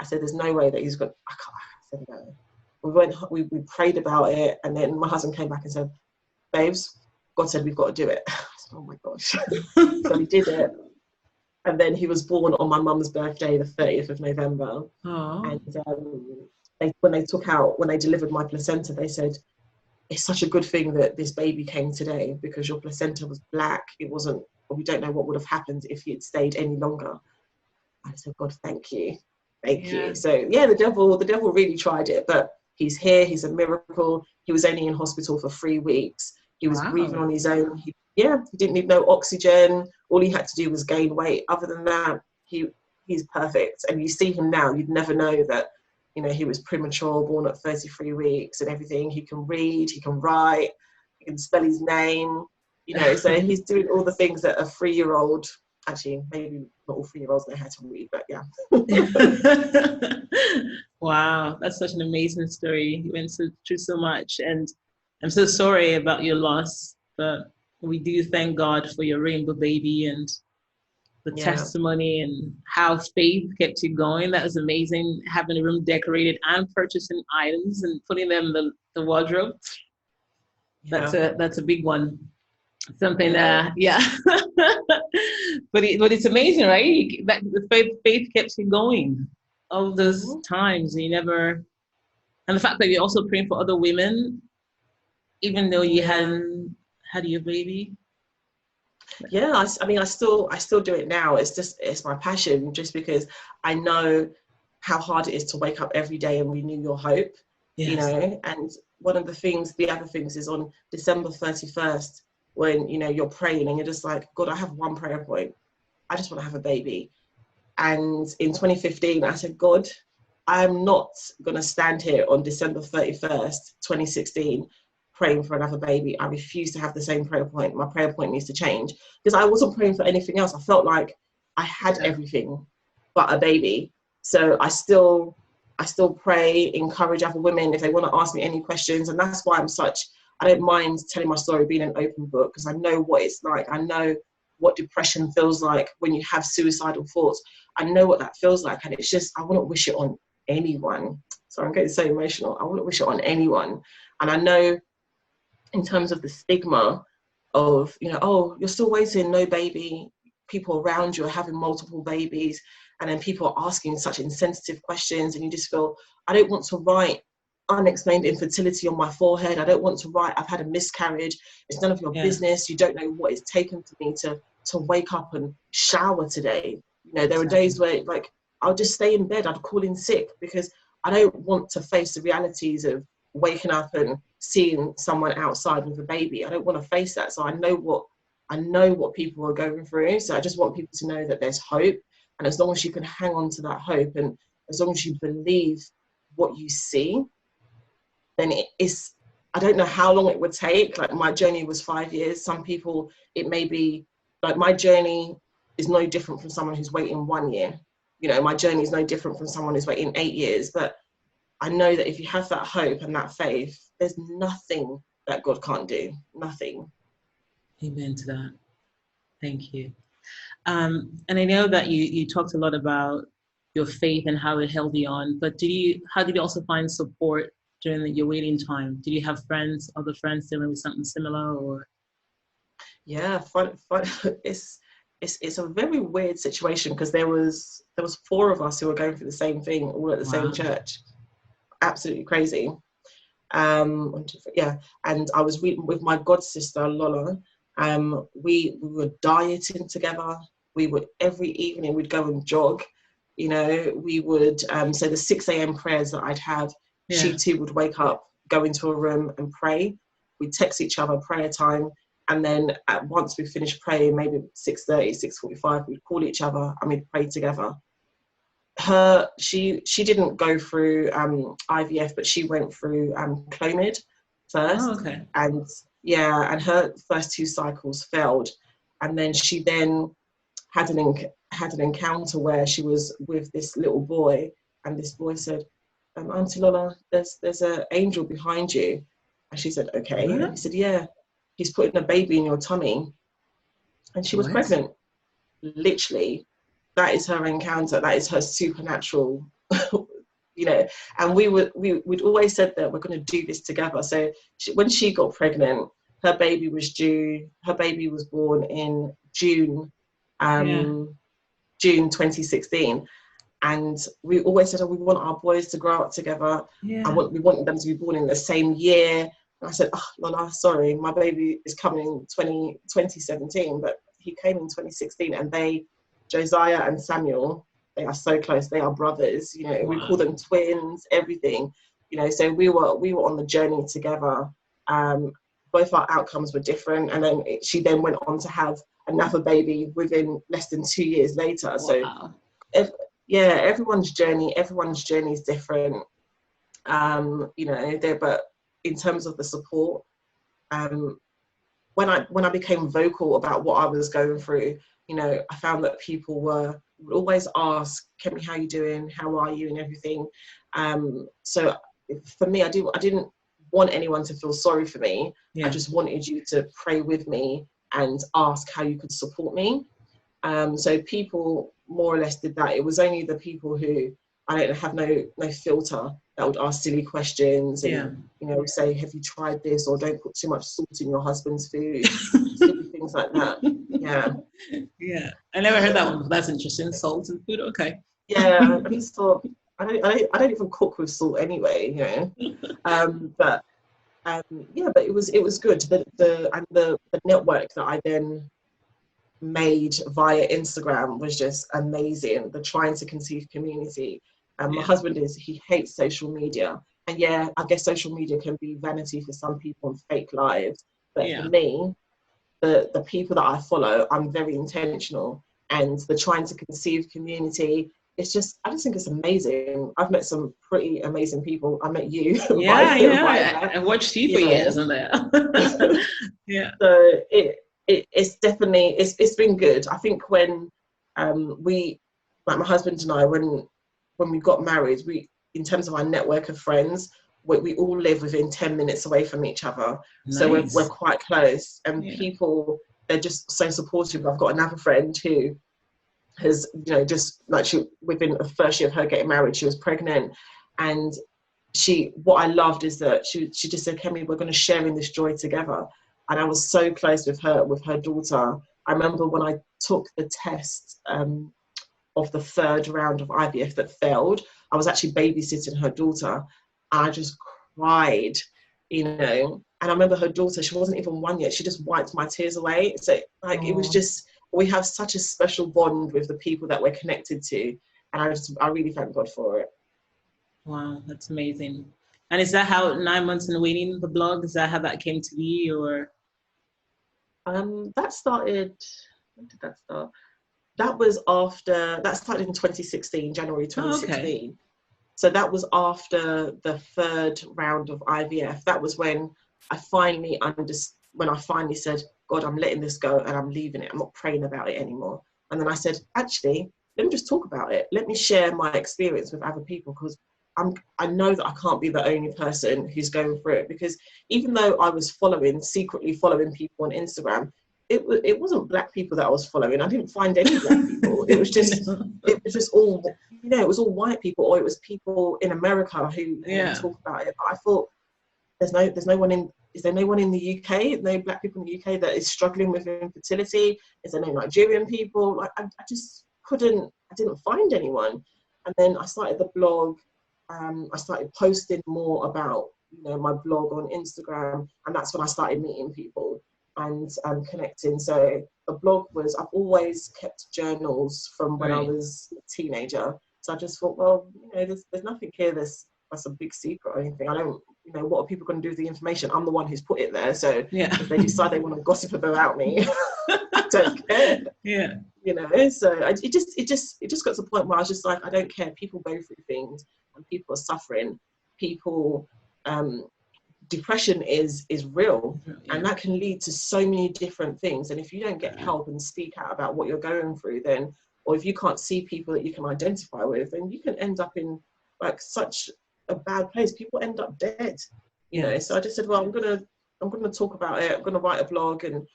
I said, there's no way that he's going. I said, no. We prayed about it. And then my husband came back and said, babes, God said, we've got to do it. I said, oh my gosh. So we did it. And then he was born on my mum's birthday, the 30th of November. Aww. And when they delivered my placenta, they said, it's such a good thing that this baby came today because your placenta was black. It wasn't, we don't know what would have happened if he had stayed any longer. I said, God, thank you. Thank you. So yeah, the devil really tried it, but he's here. He's a miracle. He was only in hospital for 3 weeks. He was breathing on his own. yeah, he didn't need no oxygen. All he had to do was gain weight. Other than that, he's perfect. And you see him now, you'd never know that, you know, he was premature, born at 33 weeks and everything. He can read, he can write, he can spell his name, you know, so he's doing all the things that a 3-year-old, actually, maybe not all 3-year-olds know how to read, but yeah. Wow, that's such an amazing story. You went through so much, and I'm so sorry about your loss, but we do thank God for your rainbow baby and the testimony and how faith kept you going. That was amazing, having the room decorated and purchasing items and putting them in the wardrobe. That's a big one. Something but it's amazing, right? That the faith kept you going all those times. You never, and the fact that you're also praying for other women, even though you hadn't had your baby. Yeah, I mean, I still do it now. It's my passion, just because I know how hard it is to wake up every day and renew your hope. You know, and the other things is on December 31st, when, you know, you're praying and you're just like, God, I have one prayer point. I just want to have a baby. And in 2015, I said, God, I'm not going to stand here on December 31st, 2016, praying for another baby. I refuse to have the same prayer point. My prayer point needs to change, because I wasn't praying for anything else. I felt like I had everything but a baby. So I still pray, encourage other women if they want to ask me any questions. And that's why I don't mind telling my story, being an open book, because I know what it's like. I know what depression feels like when you have suicidal thoughts. I know what that feels like. And it's just, I wouldn't wish it on anyone. So I'm getting so emotional. I wouldn't wish it on anyone. And I know, in terms of the stigma of, you know, oh, you're still waiting, no baby. People around you are having multiple babies. And then people are asking such insensitive questions. And you just feel, I don't want to write unexplained infertility on my forehead. I don't want to write, I've had a miscarriage. It's none of your business. You don't know what it's taken for me to wake up and shower today. You know, there are days where, like, I'll just stay in bed. I'd call in sick, because I don't want to face the realities of waking up and seeing someone outside with a baby. I don't want to face that. So I know what people are going through. So I just want people to know that there's hope. And as long as you can hang on to that hope, and as long as you believe what you see, then it is, I don't know how long it would take. Like, my journey was 5 years. Some people, it may be, like, my journey is no different from someone who's waiting 1 year. You know, my journey is no different from someone who's waiting 8 years. But I know that if you have that hope and that faith, there's nothing that God can't do. Nothing. Amen to that. Thank you. And I know that you talked a lot about your faith and how it held you on, but how did you also find support during your waiting time? Did you have other friends dealing with something similar, or? Yeah, fun. It's a very weird situation, because there was 4 of us who were going through the same thing, all at the same church. Absolutely crazy. And I was reading with my god sister Lola. We were dieting together. We would, every evening we'd go and jog. You know, we would so the 6 a.m. prayers that I'd have, she too would wake up, go into a room and pray. We'd text each other prayer time, and then once we finished praying, maybe 6:30, 6:45, we'd call each other and we'd pray together. She didn't go through IVF, but she went through Clomid first. Oh, okay. And her first 2 cycles failed, and then she had an encounter where she was with this little boy, and this boy said, Auntie Lola, there's an angel behind you. And she said, okay. What? And he said, yeah, he's putting a baby in your tummy. And she was pregnant. Literally, that is her encounter. That is her supernatural, you know. And we'd always said that we're going to do this together. So when she got pregnant, her baby was due. Her baby was born in June 2016. And we always said, we want our boys to grow up together. Yeah. We want them to be born in the same year. And I said, Lola, sorry, my baby is coming in 2017, but he came in 2016. And Josiah and Samuel, they are so close. They are brothers. You know, we call them twins, everything. You know, so we were on the journey together. both our outcomes were different. And then she then went on to have another baby within less than 2 years later. Wow. So everyone's journey is different. But in terms of the support, when I became vocal about what I was going through, I found that people would always ask, Kemi, how you doing? How are you? And everything. So for me, I didn't want anyone to feel sorry for me. I just wanted you to pray with me and ask how you could support me. So people more or less did that. It was only the people who I don't have no filter that would ask silly questions and say, have you tried this, or don't put too much salt in your husband's food, silly things like that. I never heard that one. That's interesting. Salt in food. Okay. I just thought I don't even cook with salt anyway, but it was good. The network that I then made via Instagram was just amazing. The Trying to Conceive community. My husband he hates social media, and I guess social media can be vanity for some people and fake lives, but for me, the people that I follow, I'm very intentional. And the Trying to Conceive community, I just think it's amazing. I've met some pretty amazing people. I met you. I watched you for years on there. So it's definitely it's been good. I think when my husband and I, when we got married, in terms of our network of friends, we all live within 10 minutes away from each other. Nice. So we're quite close, and people, they're just so supportive. I've got another friend who has, just like within the first year of her getting married, she was pregnant, and what I loved is that she just said, Kemi, we're going to share in this joy together. And I was so close with her daughter. I remember when I took the test of the third round of IVF that failed, I was actually babysitting her daughter. And I just cried, And I remember her daughter, she wasn't even 1 yet. She just wiped my tears away. So it was just, we have such a special bond with the people that we're connected to. And I really thank God for it. Wow, that's amazing. And is that how 9 months in waiting, the blog, is that how that came to be, or? That started, when did that start? That started in 2016, January 2016. Okay. So that was after the third round of IVF. That was when I finally said, God, I'm letting this go and I'm leaving it. I'm not praying about it anymore. And then I said, actually, let me just talk about it. Let me share my experience with other people, because I know that I can't be the only person who's going through it. Because even though I was secretly following people on Instagram, it wasn't Black people that I was following. I didn't find any Black people. It was just all, it was all white people, or it was people in America who talk about it. But I thought, is there no one in the UK, no Black people in the UK that is struggling with infertility? Is there no Nigerian people? I didn't find anyone. And then I started the blog. I started posting more about, my blog on Instagram, and that's when I started meeting people and connecting. So the blog I've always kept journals from when I was a teenager. So I just thought, well, there's nothing here that's a big secret or anything. I don't, what are people going to do with the information? I'm the one who's put it there. So if they decide they want to gossip about me, I don't care. So it just got to the point where I was just like, I don't care. People go through things and people are suffering. People, depression is real, and that can lead to so many different things. And if you don't get help and speak out about what you're going through, then, or if you can't see people that you can identify with, then you can end up in such a bad place. People end up dead. So I just said, well, I'm gonna talk about it. I'm gonna write a blog, and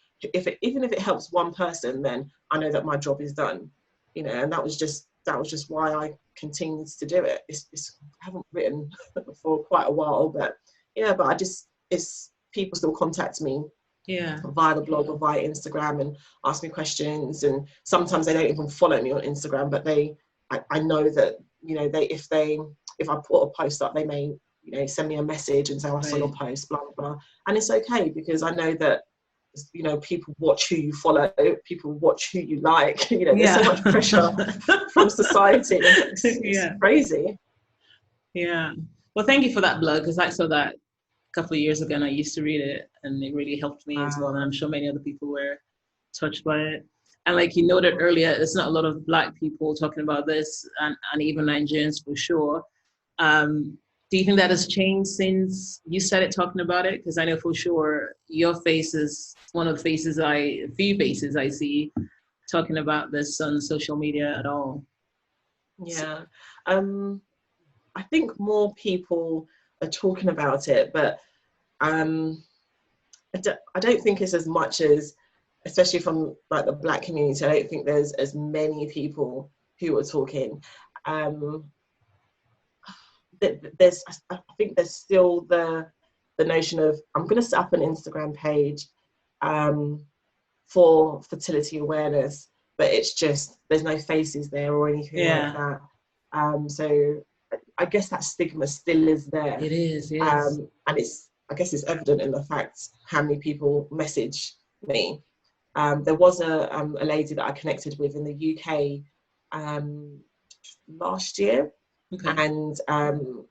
even if it helps one person, then I know that my job is done. And that was just why I continued to do it. I haven't written for quite a while, but people still contact me via the blog or via Instagram and ask me questions. And sometimes they don't even follow me on Instagram, but I know that if I put a post up, they may send me a message and say, I saw your post, blah blah blah. And it's okay, because I know that people watch who you follow, people watch who you like. There's so much pressure from society. It's crazy. Well, thank you for that blog, because I saw that couple of years ago, and I used to read it, and it really helped me as well. And I'm sure many other people were touched by it. And like you noted earlier, there's not a lot of Black people talking about this, and even Nigerians for sure. Do you think that has changed since you started talking about it? Because I know for sure your face is one of the few faces I see talking about this on social media at all. Yeah, I think more people are talking about it, but I don't think it's as much as, especially from like the Black community, I don't think there's as many people who are talking. I think there's still the notion of, I'm going to set up an Instagram page for fertility awareness, but it's just, there's no faces there or anything like that. So I guess that stigma still is there. It is, yes. And I guess it's evident in the fact how many people message me. There was a lady that I connected with in the UK last year. Okay. And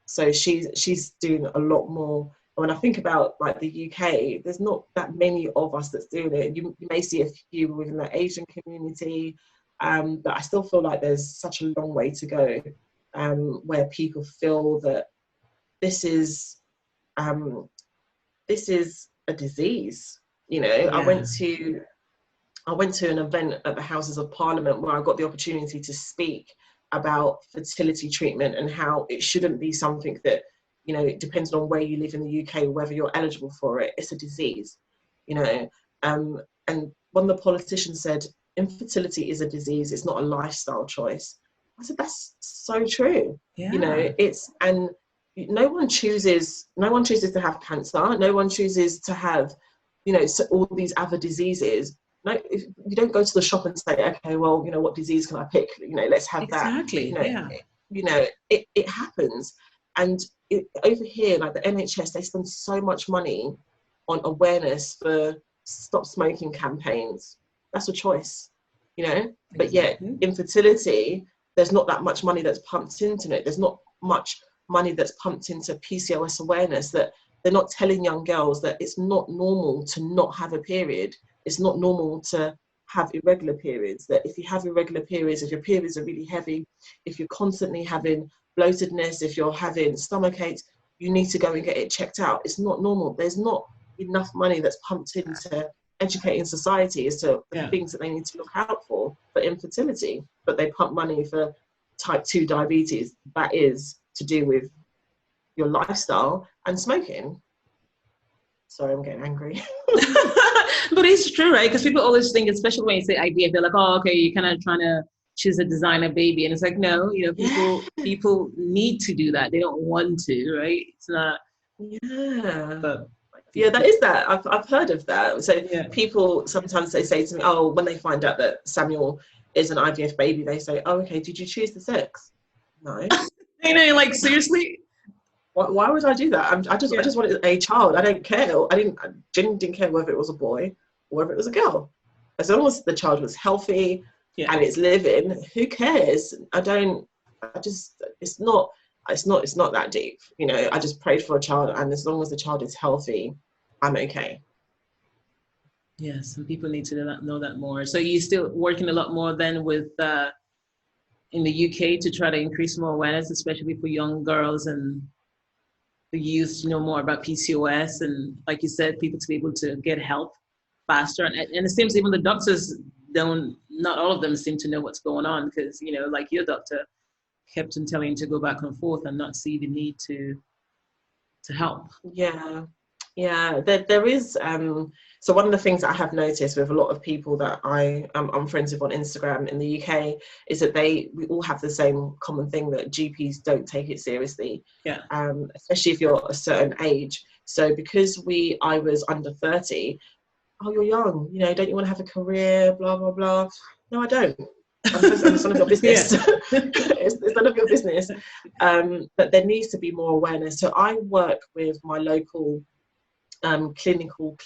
so she's doing a lot more. When I think about like the UK, there's not that many of us that's doing it. You may see a few within the Asian community, but I still feel like there's such a long way to go, where people feel that this is a disease. You know, yeah. I went to an event at the Houses of Parliament where I got the opportunity to speak about fertility treatment and how it shouldn't be something that, you know, it depends on where you live in the UK, whether you're eligible for it. It's a disease, you know. And one of the politicians said, infertility is a disease, it's not a lifestyle choice. I said, that's so true. Yeah. You know, and no one chooses to have cancer. No one chooses to have, you know, all these other diseases. No, if you don't go to the shop and say, okay, well, you know, what disease can I pick? You know, let's have exactly. that. You know, it happens. And over here, like the NHS, they spend so much money on awareness for stop smoking campaigns. That's a choice, you know. Exactly. But yet, infertility, there's not that much money that's pumped into it. There's not much money that's pumped into PCOS awareness, that they're not telling young girls that it's not normal to not have a period. It's not normal to have irregular periods, that if you have irregular periods, if your periods are really heavy, if you're constantly having bloatedness, if you're having stomach aches, you need to go and get it checked out. It's not normal. There's not enough money that's pumped into educating society as to the things that they need to look out for infertility, but they pump money for type 2 diabetes. That is to do with your lifestyle and smoking. Sorry, I'm getting angry. But it's true, right? Because people always think, especially when you say IVF, they're like, oh, okay, you're kind of trying to choose a designer baby. And it's like, no, you know, people need to do that. They don't want to, right? It's not. Yeah. But yeah, that is that. I've heard of that. So people, sometimes they say to me, oh, when they find out that Samuel is an IVF baby, they say, oh, okay, did you choose the sex? No. You know, like, seriously? Why would I do that? I just wanted a child. I don't care. I genuinely didn't care whether it was a boy or whether it was a girl. As long as the child was healthy and it's living, who cares? It's not that deep. You know, I just prayed for a child, and as long as the child is healthy, I'm okay. Yes, and people need to know that more. So you're still working a lot more then with in the UK to try to increase more awareness, especially for young girls and the youth to know more about PCOS, and like you said, people to be able to get help faster. And it seems even the doctors not all of them seem to know what's going on, because, you know, like your doctor kept on telling you to go back and forth and not see the need to help. Yeah, there is. So one of the things that I have noticed with a lot of people that I'm friends with on Instagram in the UK is that we all have the same common thing, that GPs don't take it seriously. Yeah. Especially if you're a certain age. So because I was under 30, oh, you're young, you know, don't you want to have a career, blah, blah, blah. No, I don't. It's none of your business. It's none of your business. But there needs to be more awareness. So I work with my local clinical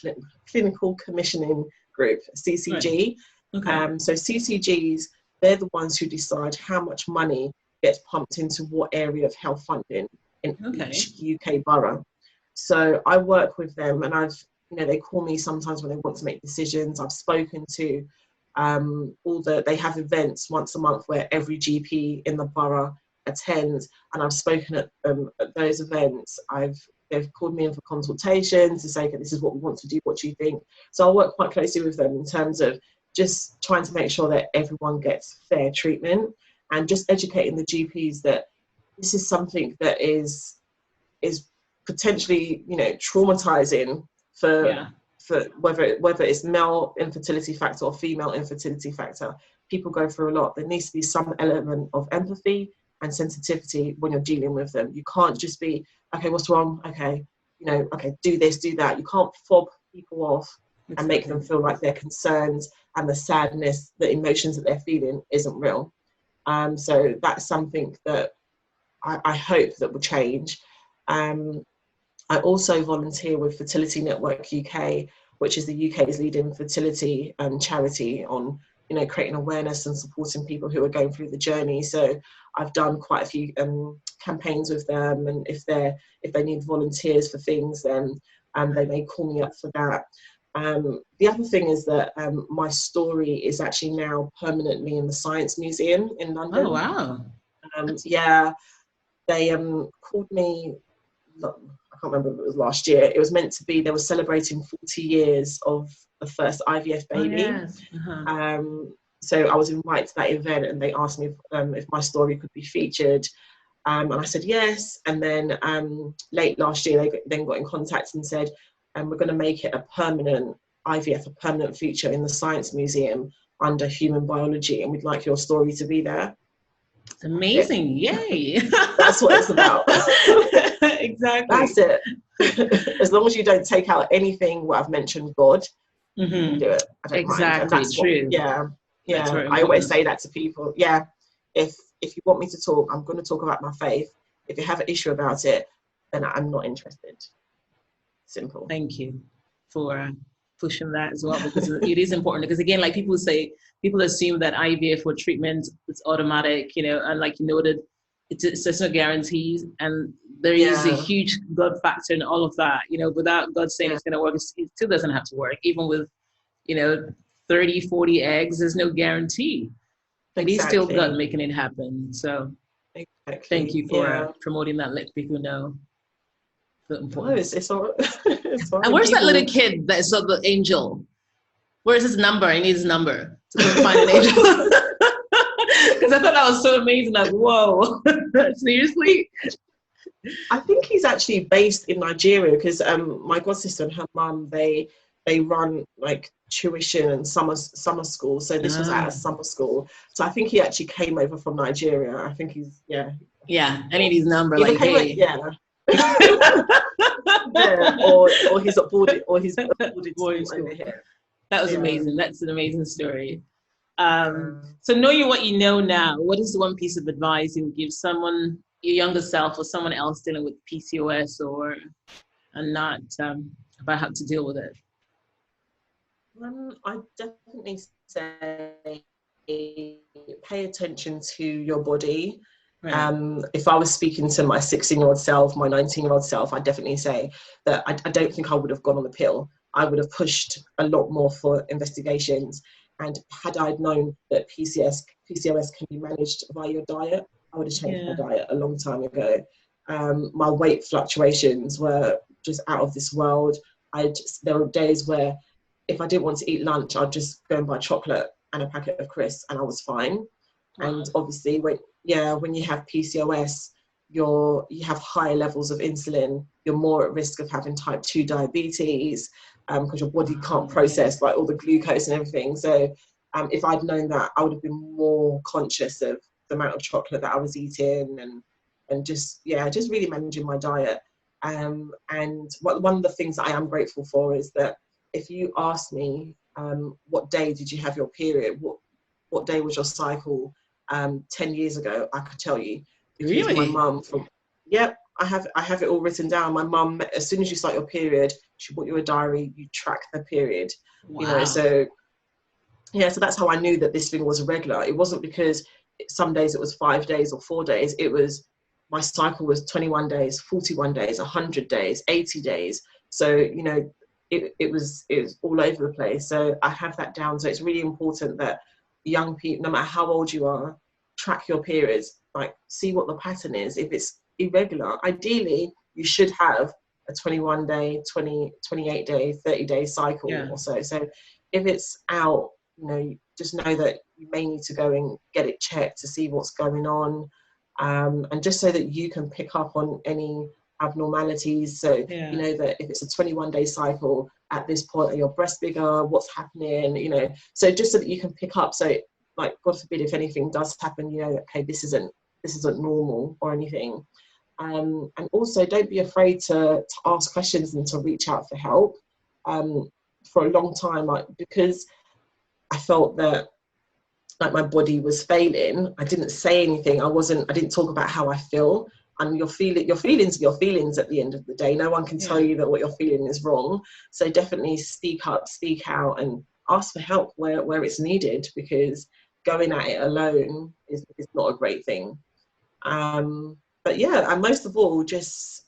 commissioning group, CCG. Right. Okay. So CCGs, they're the ones who decide how much money gets pumped into what area of health funding in each UK borough. So I work with them, and they call me sometimes when they want to make decisions. I've spoken to they have events once a month where every GP in the borough attends, and I've spoken at those events. They've called me in for consultations to say, okay, this is what we want to do, what do you think? So I'll work quite closely with them in terms of just trying to make sure that everyone gets fair treatment, and just educating the GPs that this is something that is potentially, traumatizing for whether it's male infertility factor or female infertility factor. People go through a lot. There needs to be some element of empathy and sensitivity when you're dealing with them. You can't just be, okay, what's wrong? Okay, okay, do this, do that. You can't fob people off and make them feel like their concerns and the sadness, the emotions that they're feeling isn't real. So that's something that I hope that will change. I also volunteer with Fertility Network UK, which is the UK's leading fertility charity on, creating awareness and supporting people who are going through the journey. So I've done quite a few campaigns with them, and if they need volunteers for things, then they may call me up for that. The other thing is that my story is actually now permanently in the Science Museum in London. Oh, wow. Yeah, they called me, I can't remember if it was last year. It was meant to be, they were celebrating 40 years of the first IVF baby. Oh, yes. Uh-huh. So I was invited to that event, and they asked me if my story could be featured. And I said yes. And then late last year, they then got in contact and said, we're going to make it a permanent IVF, a permanent feature in the Science Museum under human biology, and we'd like your story to be there. It's amazing. Yay. That's what it's about. Exactly. That's it. As long as you don't take out anything where I've mentioned God, you can do it. I don't exactly. mind. And that's true. Yeah. I always say that to people. Yeah. If you want me to talk, I'm going to talk about my faith. If you have an issue about it, then I'm not interested. Simple. Thank you for pushing that as well, because it is important. Because again, like people assume that IVF for treatment is automatic, and like you noted, it's no guarantees, and there is a huge God factor in all of that. Without God saying it's going to work, it still doesn't have to work. Even with 30, 40 eggs, there's no guarantee. But He's still God making it happen. So thank you for promoting that. Let people know. It's all right. And where's that little kid that saw the angel? Where's his number? I need his number to go find an angel. Because I thought that was so amazing. Like, whoa, seriously? I think he's actually based in Nigeria, because my god sister and her mum, they run like tuition and summer school. So this was at a summer school. So I think he actually came over from Nigeria. I think he's Yeah, I need his number. Like, hey. or he's boarded over here. That was amazing. That's an amazing story. So knowing what you know now, what is the one piece of advice you would give someone, your younger self or someone else dealing with PCOS and not about how to deal with it? I definitely say pay attention to your body. Right. If I was speaking to my 16-year-old self, my 19-year-old self, I'd definitely say that I don't think I would have gone on the pill. I would have pushed a lot more for investigations. And had I known that PCOS can be managed via your diet, I would have changed my diet a long time ago. My weight fluctuations were just out of this world. There were days where if I didn't want to eat lunch, I'd just go and buy chocolate and a packet of crisps, and I was fine. And obviously, when you have PCOS, you have higher levels of insulin. You're more at risk of having type 2 diabetes because your body can't process like all the glucose and everything. So if I'd known that, I would have been more conscious of the amount of chocolate that I was eating and just really managing my diet. And one of the things that I am grateful for is that if you ask me what day did you have your period, what day was your cycle 10 years ago, I could tell you. Because really? My mum I have it all written down. My mum, as soon as you start your period, she bought you a diary, you track the period. Wow. So that's how I knew that this thing was irregular. It wasn't because some days it was 5 days or 4 days. It was my cycle was 21 days, 41 days, 100 days, 80 days. So, you know, it was all over the place. So I have that down. So it's really important that young people, no matter how old you are, track your periods, like see what the pattern is. If it's irregular, ideally you should have a 21 day, 28 day, 30-day cycle or so. So if it's out, you know, just know that you may need to go and get it checked to see what's going on. And just so that you can pick up on any abnormalities. So, you know, that if it's a 21-day cycle, at this point, are your breasts bigger? What's happening? You know, so just so that you can pick up. So, like, God forbid, if anything does happen, you know, okay, this isn't normal or anything. And also, don't be afraid to ask questions and to reach out for help. For a long time, like, because I felt that, like, my body was failing, I didn't say anything. I didn't talk about how I feel. And your feelings are your feelings at the end of the day. No one can tell you that what you're feeling is wrong. So definitely speak up, speak out, and ask for help where it's needed, because going at it alone is not a great thing. But yeah, and most of all, just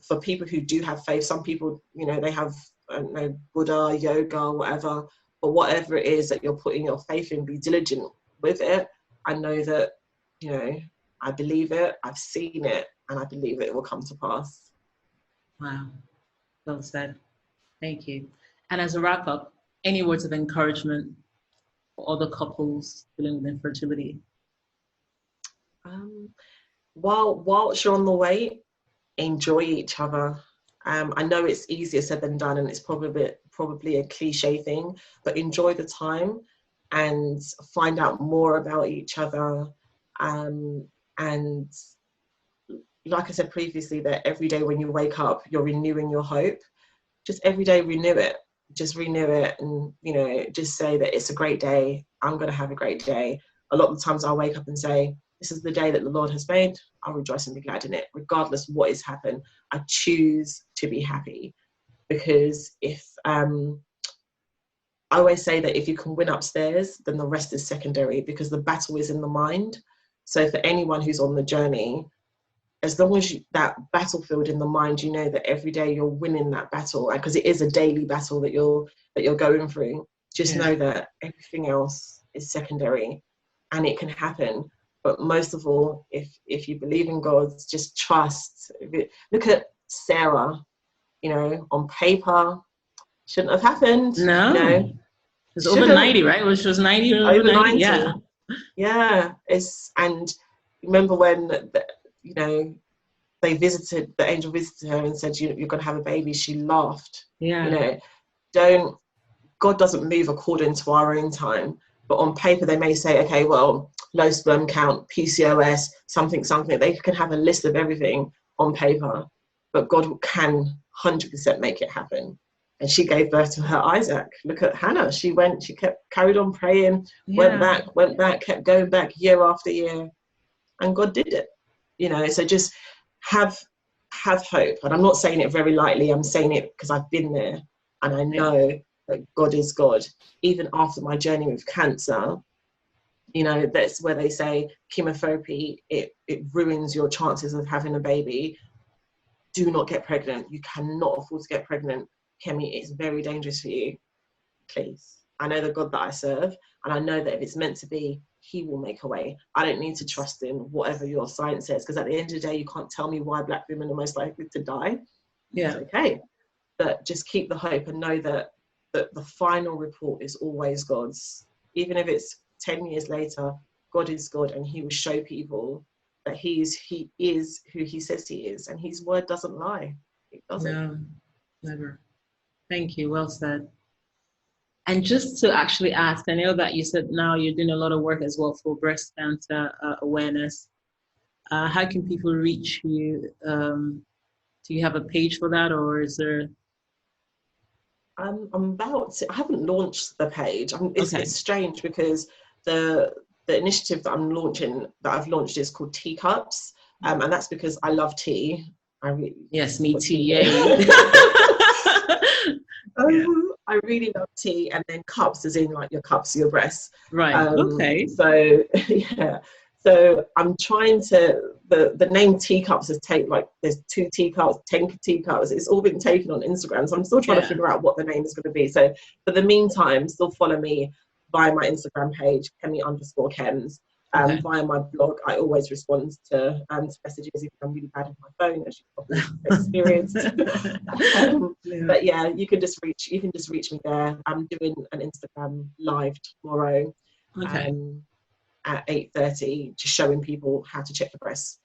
for people who do have faith, some people, you know, they have, I don't know, Buddha, yoga, whatever, but whatever it is that you're putting your faith in, be diligent with it. I know that, you know, I believe it, I've seen it, and I believe it will come to pass. Wow, well said. Thank you. And as a wrap up, any words of encouragement for other couples dealing with infertility? Whilst you're on the way, enjoy each other. I know it's easier said than done, and it's probably a cliche thing, but enjoy the time and find out more about each other. And like I said previously, that every day when you wake up, you're renewing your hope. Just every day renew it. Just renew it, and, you know, just say that it's a great day. I'm going to have a great day. A lot of the times I'll wake up and say, this is the day that the Lord has made. I'll rejoice and be glad in it. Regardless of what has happened, I choose to be happy. Because I always say that if you can win upstairs, then the rest is secondary, because the battle is in the mind. So for anyone who's on the journey, as long as that battlefield in the mind, you know that every day you're winning that battle, because it is a daily battle that you're going through. Just know that everything else is secondary, and it can happen. But most of all, if you believe in God, just trust. Look at Sarah, you know, on paper, shouldn't have happened. No. You know, it was over 90, right? She was 90 or over 90. Yeah. And remember when, you know, the angel visited her and said, you're going to have a baby. She laughed. You know, God doesn't move according to our own time. But on paper, they may say, okay, well, low sperm count, PCOS, something. They can have a list of everything on paper, but God can 100% make it happen. And she gave birth to her Isaac. Look at Hannah. She carried on praying, went back, kept going back year after year, and God did it. You know, so just have hope. And I'm not saying it very lightly. I'm saying it because I've been there, and I know that God is God. Even after my journey with cancer, you know, that's where they say chemotherapy, it ruins your chances of having a baby. Do not get pregnant. You cannot afford to get pregnant. Kemi, it's very dangerous for you. Please. I know the God that I serve, and I know that if it's meant to be, he will make a way. I don't need to trust in whatever your science says, because at the end of the day, you can't tell me why Black women are most likely to die. It's okay. But just keep the hope and know that the final report is always God's. Even if it's 10 years later, God is God, and he will show people that he is who he says he is, and his word doesn't lie. It doesn't. No, never. Thank you. Well said. And just to actually ask, I know that you said now you're doing a lot of work as well for breast cancer awareness. How can people reach you? Do you have a page for that, or is there? I haven't launched the page. It's strange because the initiative that I've launched is called Teacups, and that's because I love tea. Yes, me too. Yeah. I really love tea, and then cups as in like your cups, your breasts. Right. Okay. So yeah. So I'm trying to, the name teacups has taken, like there's 2 teacups, 10 teacups. It's all been taken on Instagram. So I'm still trying to figure out what the name is going to be. So for the meantime, still follow me via my Instagram page, Kemi_Kems. Via my blog, I always respond to messages if I'm really bad with my phone, as you've probably experienced. But yeah, you can just reach me there. I'm doing an Instagram live tomorrow. At 8:30, just showing people how to check the breasts.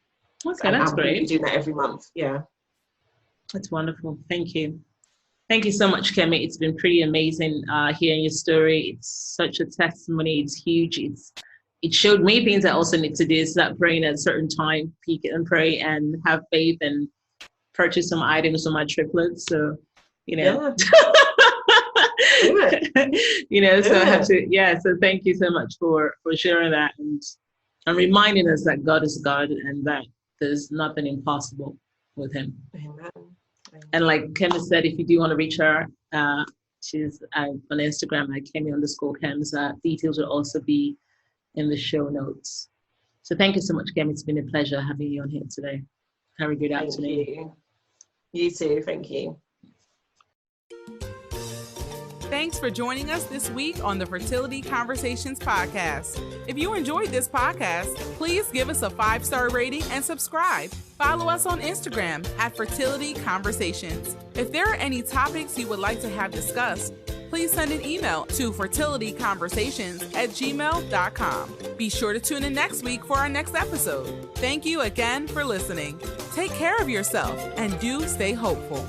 Okay, that's great. We're doing that every month. Yeah, that's wonderful. Thank you so much, Kemi. It's been pretty amazing hearing your story. It's such a testimony. It's huge. It showed me things I also need to do. Is that praying at a certain time, peak and pray and have faith and purchase some items for my triplets. So, So I have to, so thank you so much for sharing that and reminding us that God is God and that there's nothing impossible with him. Amen. And like Kemi said, if you do want to reach her, she's on Instagram at Kemi_Kems. Details will also be in the show notes. So thank you so much, Kemi. It's been a pleasure having you on here today. Have a good afternoon. You too. Thank you. Thanks for joining us this week on the Fertility Conversations podcast. If you enjoyed this podcast, please give us a 5-star rating and subscribe. Follow us on Instagram at Fertility Conversations. If there are any topics you would like to have discussed, please send an email to fertilityconversations@gmail.com. Be sure to tune in next week for our next episode. Thank you again for listening. Take care of yourself and do stay hopeful.